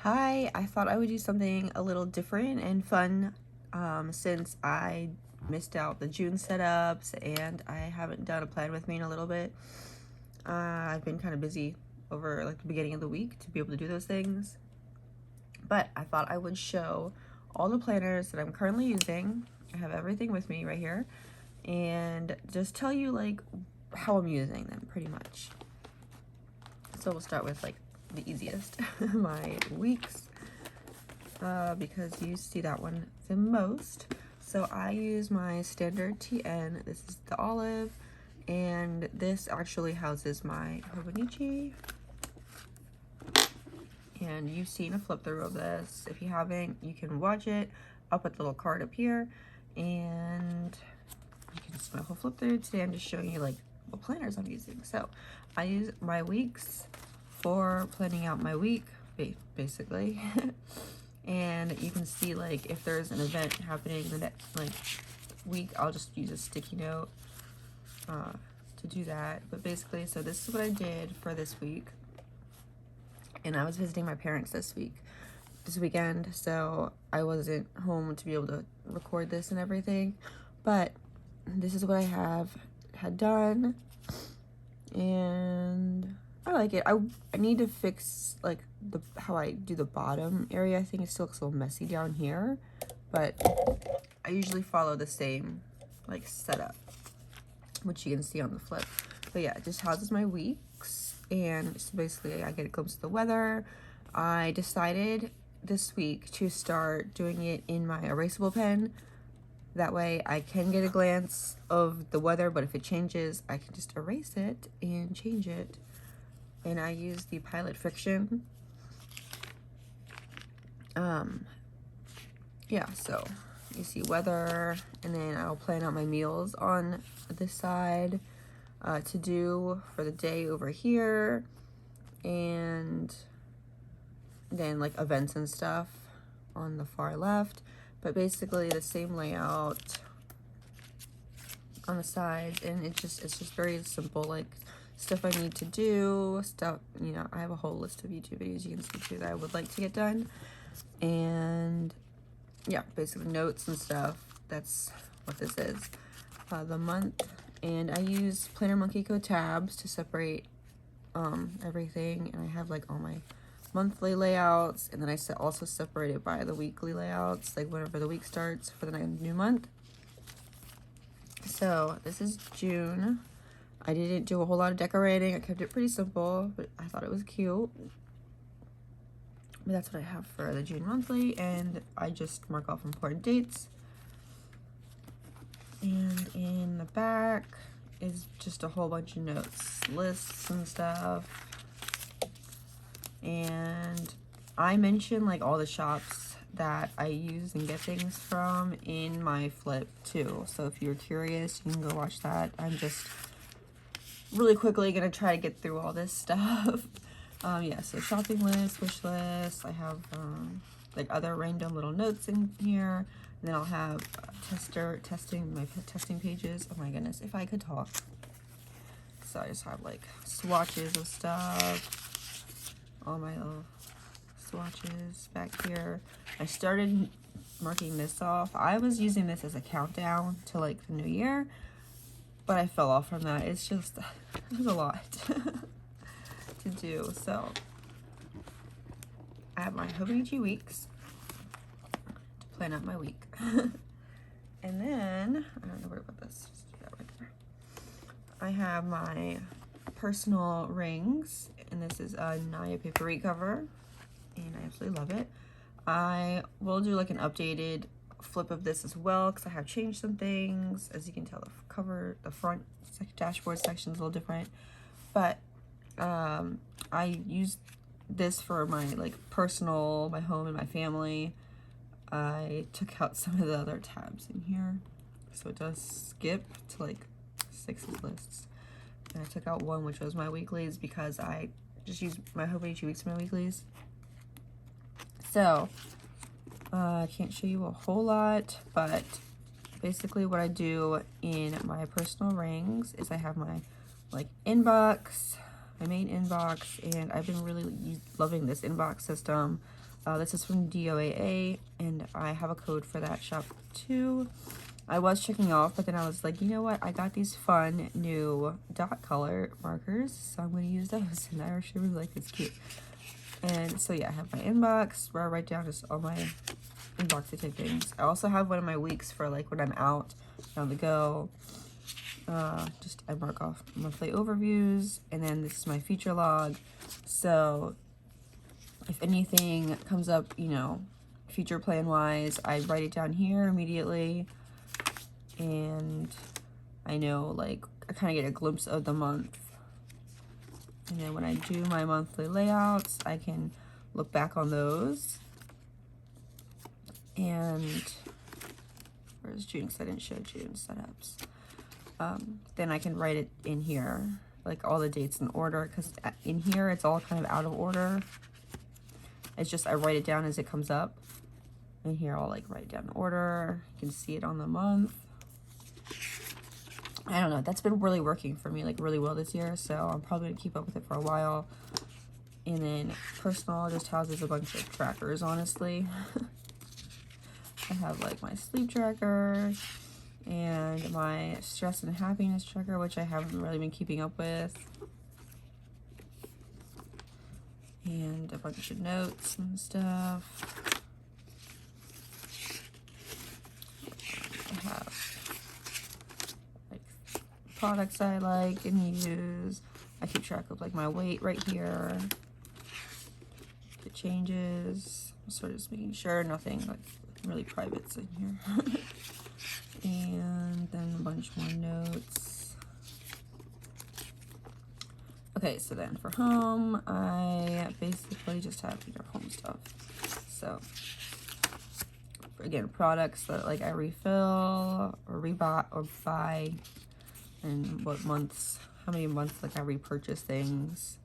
Hi, I thought I would do something a little different and fun since I missed out the June setups and I haven't done a plan with me in a little bit. I've been kind of busy over like the beginning of the week to be able to do those things. But I thought I would show all the planners that I'm currently using. I have everything with me right here and just tell you like how I'm using them pretty much. So we'll start with like the easiest, my weeks, because you see that one the most. So I use my standard TN. This is the olive, and this actually houses my hobonichi. And you've seen a flip through of this. If you haven't, you can watch it. I'll put the little card up here, and you can see my whole flip through. Today I'm just showing you like what planners I'm using. So I use my weeks for planning out my week, basically. And you can see like if there's an event happening the next like week, I'll just use a sticky note to do that. But basically, so this is what I did for this week. And I was visiting my parents this weekend, so I wasn't home to be able to record this and everything. But this is what I had done, and I like it. I need to fix like how I do the bottom area. I think it still looks a little messy down here, but I usually follow the same like setup, which you can see on the flip. But yeah, it just houses my weeks, and so basically I get a glimpse of the weather. I decided this week to start doing it in my erasable pen. That way I can get a glance of the weather, but if it changes, I can just erase it and change it. And I use the Pilot Friction. Yeah, so you see weather, and then I'll plan out my meals on this side to do for the day over here, and then like events and stuff on the far left. But basically the same layout on the sides, and it's just very simple, like stuff I need to do, stuff, you know, I have a whole list of YouTube videos you can see too that I would like to get done. And yeah, basically notes and stuff. That's what this is. The month, and I use plannermonkeyco tabs to separate everything, and I have like all my monthly layouts, and then I also separate it by the weekly layouts, like whenever the week starts for the new month. So this is June. I didn't do a whole lot of decorating. I kept it pretty simple, but I thought it was cute. But that's what I have for the June monthly, and I just mark off important dates. And in the back is just a whole bunch of notes, lists and stuff. And I mention like all the shops that I use and get things from in my flip too. So if you're curious, you can go watch that. I'm just really quickly gonna try to get through all this stuff. Yeah, so shopping list, wish list. I have like other random little notes in here. And then I'll have my testing pages. Oh my goodness, if I could talk. So I just have like swatches of stuff. All my little swatches back here. I started marking this off. I was using this as a countdown to like the new year, but I fell off from that. It's just, it was a lot to do. So I have my hobonichi weeks to plan out my week. And then, I don't know where to put this, just do that right there. I have my personal rings, and this is a Naya paperie cover, and I absolutely love it. I will do like an updated flip of this as well, because I have changed some things. As you can tell, the front dashboard section is a little different, but I use this for my like personal, my home and my family. I took out some of the other tabs in here, so it does skip to like 6 lists. And I took out one, which was my weeklies, because I just use my hobonichi weeks for my weeklies. So I can't show you a whole lot, but basically what I do in my personal rings is I have my like inbox, my main inbox, and I've been really loving this inbox system. This is from DOAA, and I have a code for that shop too. I was checking off, but then I was like, you know what? I got these fun new dot color markers, so I'm going to use those, and I actually really like this. Cute. And so yeah, I have my inbox where I write down just all my inbox type things. I also have one of my weeks for like when I'm out on the go. Just I mark off monthly overviews, and then this is my future log. So if anything comes up, you know, future plan wise, I write it down here immediately, and I know, like, I kind of get a glimpse of the month. And then when I do my monthly layouts, I can look back on those. And where's June? Because I didn't show June setups. Then I can write it in here, like all the dates in order, because in here it's all kind of out of order. It's just I write it down as it comes up. And here I'll like write it down in order. You can see it on the month. I don't know, that's been really working for me like really well this year, so I'm probably gonna keep up with it for a while. And then personal just houses a bunch of trackers, honestly. I have like my sleep tracker and my stress and happiness tracker, which I haven't really been keeping up with. And a bunch of notes and stuff. I have like products I like and use. I keep track of like my weight right here. It changes. I'm sort of just making sure nothing like really private's in here. And then a bunch more notes. Okay, so then for home, I basically just have, you know, home stuff. So again, products that like I refill or rebuy or buy, and what months, how many months like I repurchase things.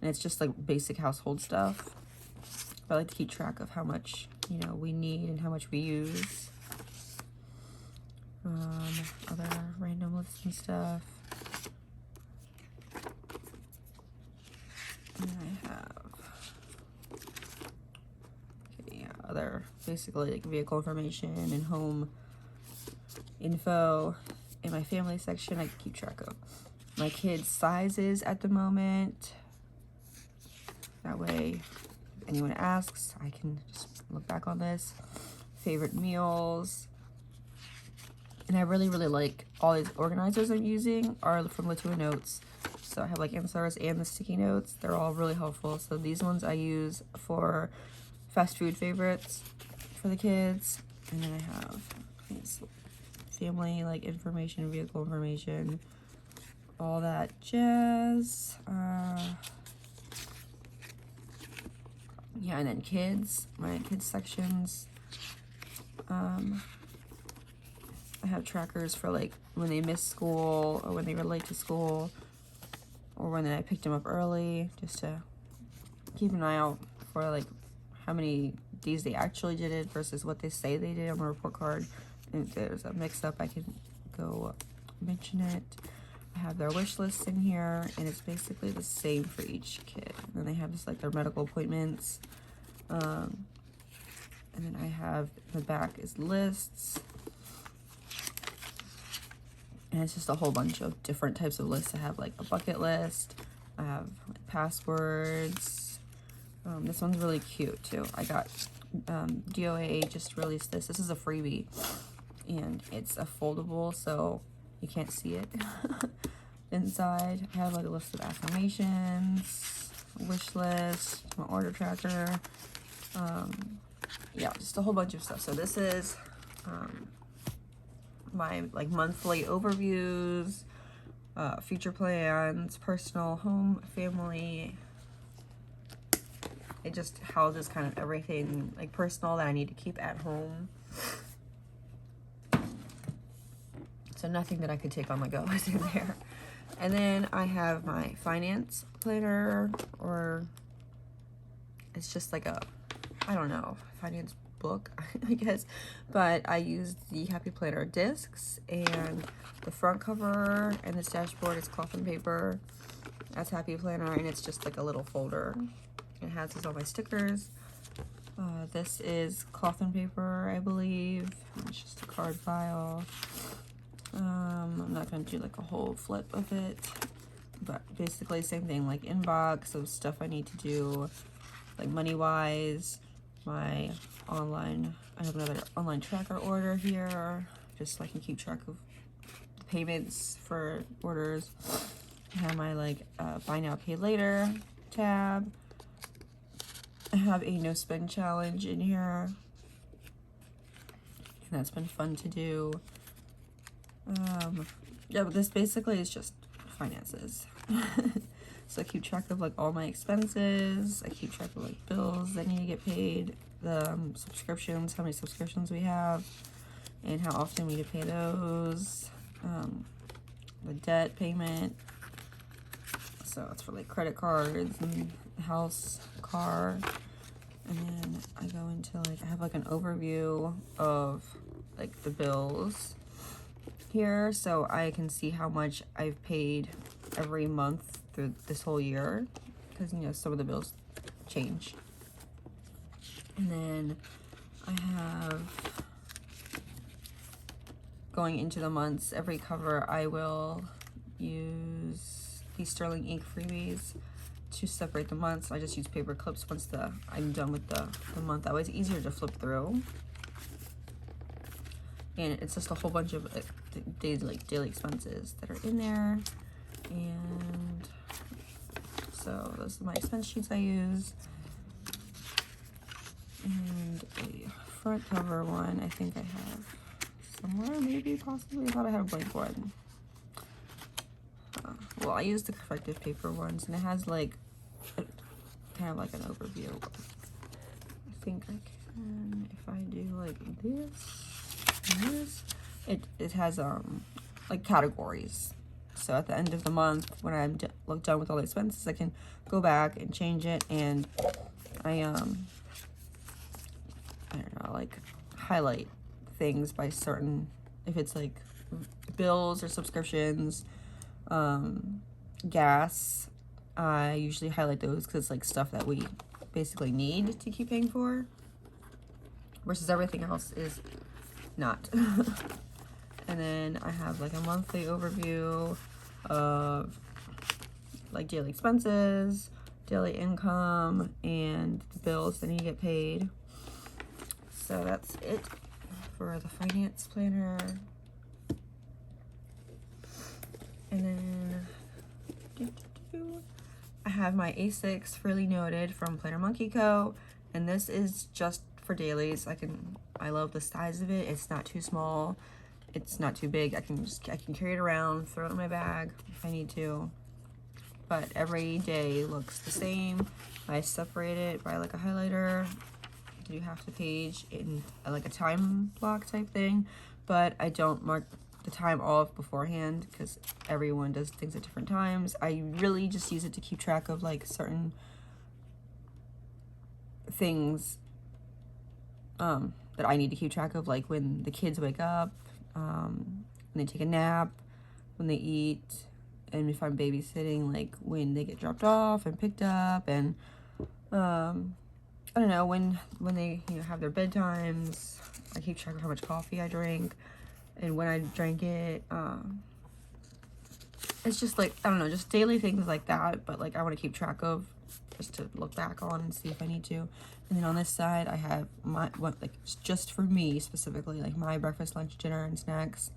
And it's just like basic household stuff. But I like to keep track of how much, you know, we need and how much we use. Other random lists and stuff. And I have, okay, yeah, other basically like vehicle information and home info. In my family section, I keep track of my kids' sizes at the moment. That way, if anyone asks, I can just look back on this. Favorite meals. And I really, really like all these organizers I'm using are from Latua Notes. So I have like inserts and the sticky notes. They're all really helpful. So these ones I use for fast food favorites for the kids. And then I have these family like information, vehicle information, all that jazz. Yeah, and then kids, my kids sections. I have trackers for like when they miss school or when they were late to school or when I picked them up early, just to keep an eye out for like how many days they actually did it versus what they say they did on my report card. And if there's a mix up, I can go mention it. I have their wish lists in here, and it's basically the same for each kid. And then they have just like their medical appointments. And then I have the back is lists. And it's just a whole bunch of different types of lists. I have like a bucket list. I have like passwords. This one's really cute too. I got DOAA just released this. This is a freebie. And it's a foldable, so you can't see it. Inside, I have like a list of affirmations, wish list, my order tracker. Yeah, just a whole bunch of stuff. So this is my like monthly overviews, future plans, personal, home, family. It just houses kind of everything like personal that I need to keep at home. So nothing that I could take on the go is in there. And then I have my finance planner, or it's just like a, I don't know, finance book, I guess. But I use the Happy Planner discs, and the front cover and this dashboard is cloth and paper. That's Happy Planner, and it's just like a little folder. It has all my stickers. This is cloth and paper, I believe. It's just a card file. I'm not going to do like a whole flip of it, but basically same thing, like inbox of stuff I need to do, like money-wise. My online, I have another online tracker order here, just so I can keep track of the payments for orders. I have my like buy now, pay later tab. I have a no spend challenge in here, and that's been fun to do. Yeah, but this basically is just finances. So I keep track of like all my expenses. I keep track of like bills that need to get paid, the subscriptions, how many subscriptions we have, and how often we need to pay those. The debt payment. So it's for like credit cards and house, car. And then I go into like, I have like an overview of like the bills here, so I can see how much I've paid every month through this whole year, because you know some of the bills change. And then I have, going into the months, every cover I will use these sterling ink freebies to separate the months. I just use paper clips once I'm done with the month. That way it's easier to flip through. And it's just a whole bunch of daily expenses that are in there. And so those are my expense sheets I use. And a front cover one I think I have somewhere, maybe, possibly. I thought I had a blank one. Well, I use the creffective paper ones, and it has like kind of like an overview. I think I can, if I do like this and this, it has like categories. So at the end of the month, when I'm done with all the expenses, I can go back and change it, and I don't know, like highlight things by certain, if it's like bills or subscriptions, gas, I usually highlight those because it's like stuff that we basically need to keep paying for, versus everything else is not. And then I have like a monthly overview of like daily expenses, daily income, and the bills that need to get paid. So that's it for the finance planner. And then I have my A6 Freely Noted from plannermonkeyco, and this is just for dailies. I love the size of it. It's not too small, it's not too big. I can carry it around, throw it in my bag if I need to. But every day looks the same. I separate it by like a highlighter. I do half the page in like a time block type thing, but I don't mark the time off beforehand because everyone does things at different times. I really just use it to keep track of like certain things that I need to keep track of, like when the kids wake up, when they take a nap, when they eat, and if I'm babysitting, like when they get dropped off and picked up, and I don't know, when they have their bedtimes. I keep track of how much coffee I drink and when I drank it. It's just like, I don't know, just daily things like that, but like I want to keep track of, just to look back on and see if I need to. And then on this side I have like just for me specifically, like my breakfast, lunch, dinner, and snacks,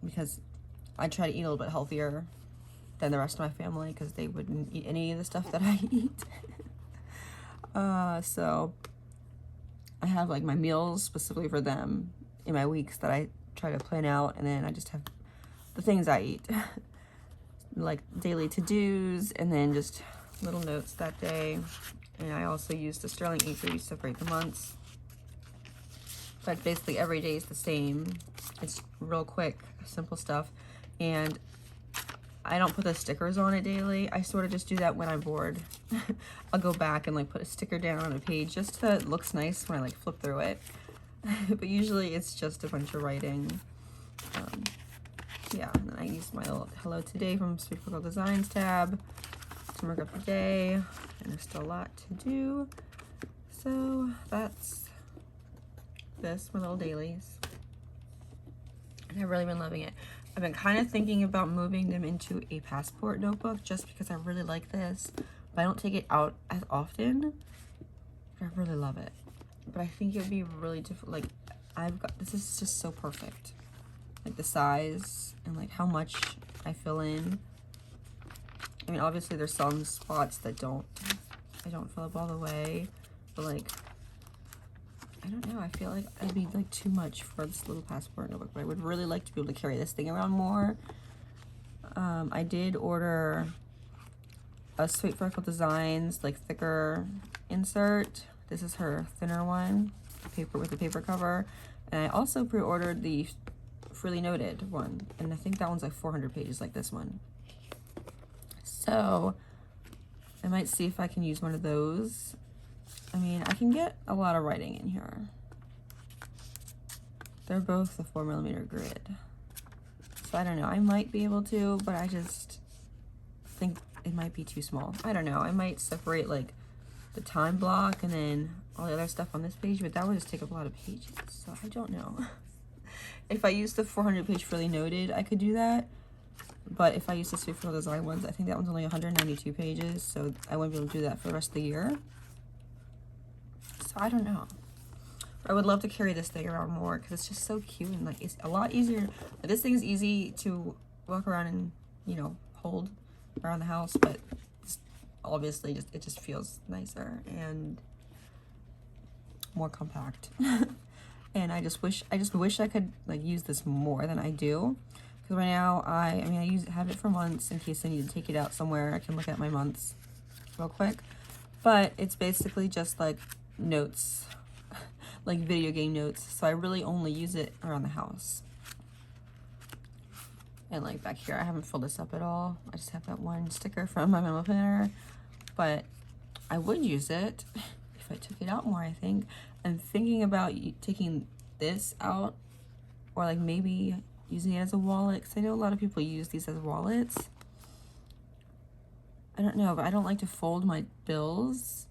because I try to eat a little bit healthier than the rest of my family because they wouldn't eat any of the stuff that I eat. So I have like my meals specifically for them in my weeks that I try to plan out, and then I just have the things I eat, like daily to-dos, and then just little notes that day. And I also use the sterling ink to separate the months, but basically every day is the same. It's real quick, simple stuff, and I don't put the stickers on it daily. I sort of just do that when I'm bored. I'll go back and like put a sticker down on a page just so it looks nice when I like flip through it. But usually it's just a bunch of writing. Yeah, and then I use my little Hello Today from Sweetfreckleddesigns Designs tab to mark up the day, and there's still a lot to do. So that's this, my little dailies. And I've really been loving it. I've been kind of thinking about moving them into a passport notebook just because I really like this. But I don't take it out as often. But I really love it. But I think it would be really difficult. Like, this is just so perfect. Like the size and like how much I fill in. I mean, obviously there's some spots that I don't fill up all the way. But like, I don't know, I feel like it'd be like too much for this little passport notebook, but I would really like to be able to carry this thing around more. I did order a sweetfreckleddesigns, like thicker insert. This is her thinner one, paper with the paper cover. And I also pre-ordered the freely noted one, and I think that one's like 400 pages like this one. So I might see if I can use one of those. I mean, I can get a lot of writing in here. They're both the 4mm grid. So I don't know, I might be able to, but I just think it might be too small. I don't know, I might separate like the time block and then all the other stuff on this page, but that would just take up a lot of pages, so I don't know. If I use the 400 page freely noted, I could do that. But if I use the Sweetfreckle Design ones, I think that one's only 192 pages, so I wouldn't be able to do that for the rest of the year. So I don't know. I would love to carry this thing around more because it's just so cute and like it's a lot easier. Like, this thing is easy to walk around and, you know, hold around the house, but it's obviously it just feels nicer and more compact. And I just wish I could like use this more than I do. Because right now I have it for months in case I need to take it out somewhere. I can look at my months real quick. But it's basically just like notes, like video game notes. So I really only use it around the house. And like back here, I haven't filled this up at all. I just have that one sticker from my memo planner. But I would use it if I took it out more, I think. I'm thinking about taking this out, or like maybe using it as a wallet, because I know a lot of people use these as wallets. I don't know, but I don't like to fold my bills.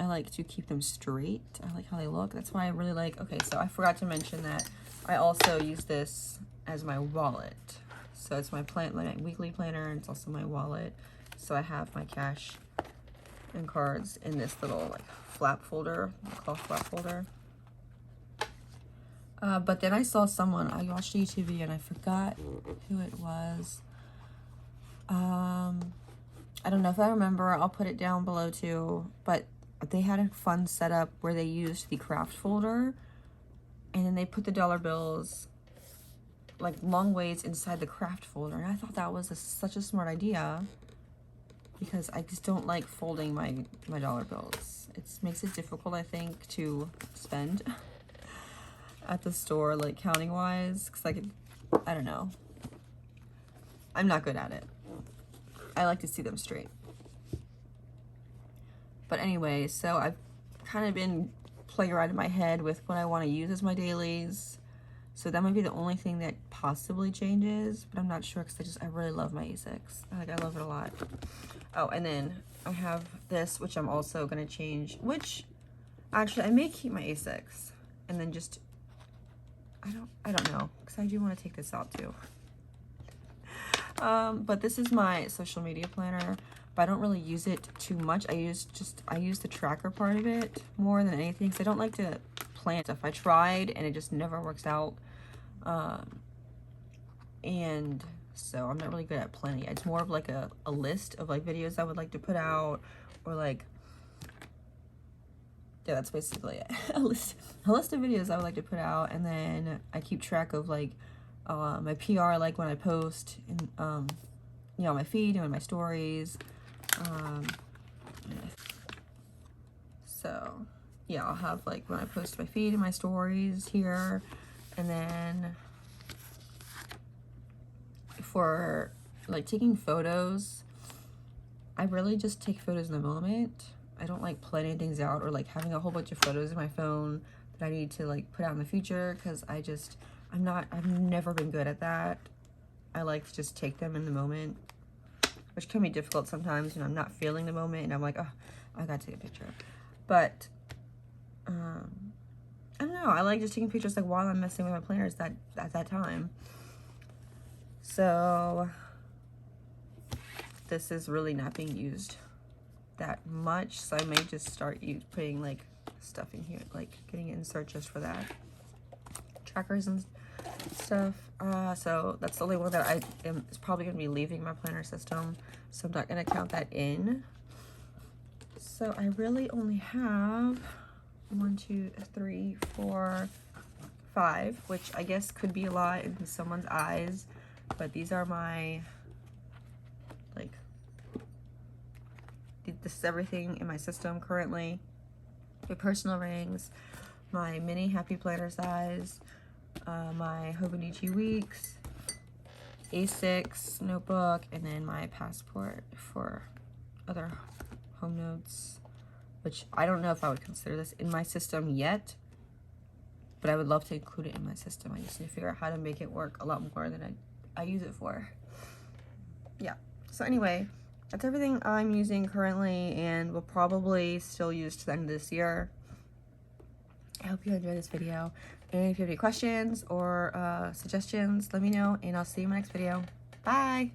I like to keep them straight. I like how they look. That's why I really like, okay, so I forgot to mention that I also use this as my wallet. So it's my weekly planner, and it's also my wallet. So I have my cash and cards in this little like flap folder, cloth flap folder. But then I saw someone, I watched a YouTube video and I forgot who it was. I don't know if I remember, I'll put it down below too, but they had a fun setup where they used the kraft folder and then they put the dollar bills like long ways inside the kraft folder. And I thought that was such a smart idea because I just don't like folding my dollar bills. It makes it difficult, I think, to spend at the store, like counting wise, because I don't know, I'm not good at it. I like to see them straight. But anyway, so I've kind of been playing around in my head with what I want to use as my dailies. So that might be the only thing that possibly changes, but I'm not sure because I really love my A6. I love it a lot. Oh, and then I have this, which I'm also going to change, which actually I may keep my A6 and then just, I don't know, because I do want to take this out too. But this is my social media planner, but I don't really use it too much. I use the tracker part of it more than anything, because I don't like to plan stuff. I tried and it just never works out. And so I'm not really good at planning. It's more of like a list of like videos I would like to put out, or like, yeah, that's basically it. a list of videos I would like to put out, and then I keep track of like my PR, like when I post in, you know, on my feed and in my stories. So yeah, I'll have like when I post my feed and my stories here, and then for like taking photos, I really just take photos in the moment. I don't like planning things out or like having a whole bunch of photos in my phone that I need to like put out in the future, because I've never been good at that. I like to just take them in the moment, which can be difficult sometimes, you know, I'm not feeling the moment and I'm like, oh, I gotta take a picture. But I don't know, I like just taking pictures like while I'm messing with my planners at that time. So this is really not being used that much, so I may just start putting like stuff in here, like getting an insert just for that, trackers and stuff. So that's the only one that is probably going to be leaving my planner system, so I'm not going to count that in. So I really only have 1, 2, 3, 4, 5, which I guess could be a lot in someone's eyes, but these are my, like, this is everything in my system currently. My personal rings, my mini happy planner size, my hobonichi weeks, A6 notebook, and then my passport for other home notes, which I don't know if I would consider this in my system yet, but I would love to include it in my system. I just need to figure out how to make it work a lot more than I use it for. Yeah, so anyway, that's everything I'm using currently and will probably still use to the end of this year. I hope you enjoyed this video, and if you have any questions or suggestions, let me know, and I'll see you in my next video. Bye!